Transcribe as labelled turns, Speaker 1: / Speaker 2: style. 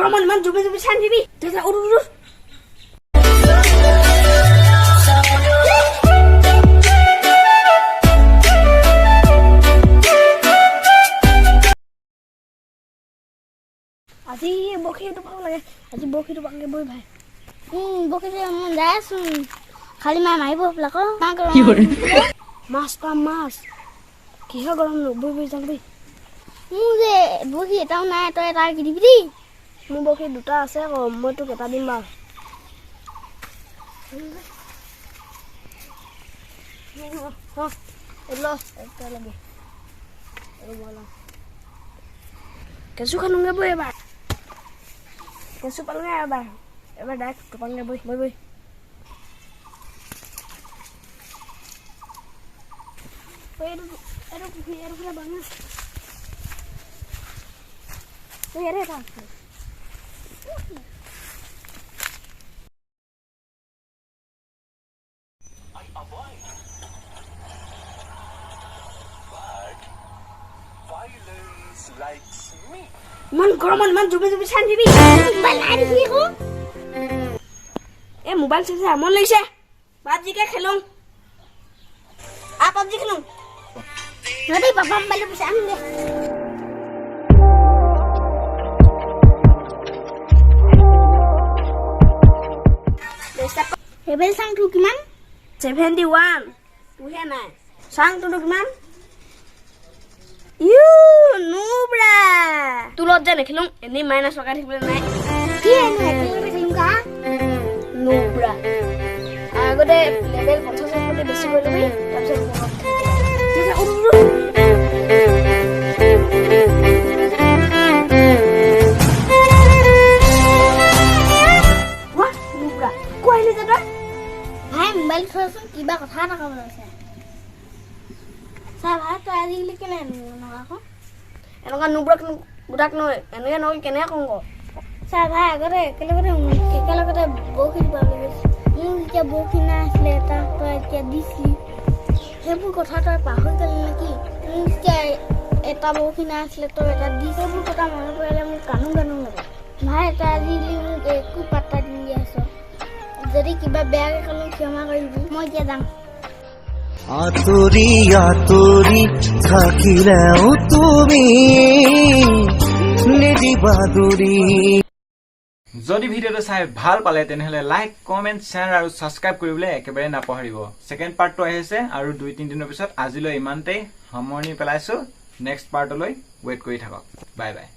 Speaker 1: গৰমত ইমান জুবি জুবি চাই দিবি উঠ আজি বৰশীটো পাব লাগে আজি বৰশীটো পাকে বই ভাই বৰশীটো মই যাই আছো খালি মায়ে মাৰিব পেলাক মাছ পাম মাছ কিহৰ গৰম বই যাম দেই মোৰ যে বৰশী এটাও নাই তই এটা কিনিবি দেই মোৰ বৰশী দুটা আছে আকৌ মই তোক এটা দিম বাৰু কেঁচু খানোগে বৈ এবাৰ কেঁচু পালোগে এবাৰ ডাইৰেক্ট টোপাংগে বৈ এইটো পুখুৰী এইটো ফালে বাঙা ইয়াৰে এটা আছে ইমান গৰমত ইমান জুবি জুবি চাই দিবি এই মোবাইল চাইছে আমন লাগিছে পাবজিকে খেলো পাবজি খেলো পাপা মোবাইল পিছে আন দে লেভেল চাংটো কিমান 71 তুহে নাই চাংটো কিমান নুবৰা তুলত যে নেখেলো এনেই মাইনাছ লগাই থাকিবলৈ নাই নুবৰা আগতে লেভেল 50 বেছি কৰি ল'বি মোবাইল থোৱাচোন কিবা কথা এটা ক'ব লৈছে চাহ ভাত তই আজিকালি কেনে আকৌ এনেকুৱা নুবৰাক গোটাক নহয় এনেকৈ নহয় কেনেকৈ কওঁ আকৌ চাহ ভাই আগতে একেলগতে বৰশী পাবলৈ গৈছে মোৰ এতিয়া বৰশী নাই আছিলে এটা তই এতিয়া দিছিলি সেইবোৰ কথা তই পাহৰি গ'লি নেকি মোৰ এতিয়া এটা বৰশী নাই আছিলে তই এটা দি সেইবোৰ কথা মনত পৰিলে মোৰ কানো লাগে ভাই তই আজিকালি মোক একো পাত্তা দি আছ যদি কিবা বেয়াকৈ ক'লো ক্ষমা কৰিবি মই এতিয়া যাম
Speaker 2: আতৰি আতৰি থাকিলেও তুমি নিদিবা দূৰি
Speaker 3: যদি ভিডিঅ'টো চাই ভাল পালে তেনেহলে লাইক কমেন্ট শ্বেয়াৰ আৰু সাবস্ক্ৰাইব কৰিবলৈ একেবাৰে নাপাহৰিব সেকেন্ড পাৰ্টটো আহিছে আৰু 2-3 দিনৰ পিছত আজিলৈ ইমানতেই সামৰণি পেলাইছো নেক্সট পাৰ্টলৈ ৱেইট কৰি থাকক বাই বাই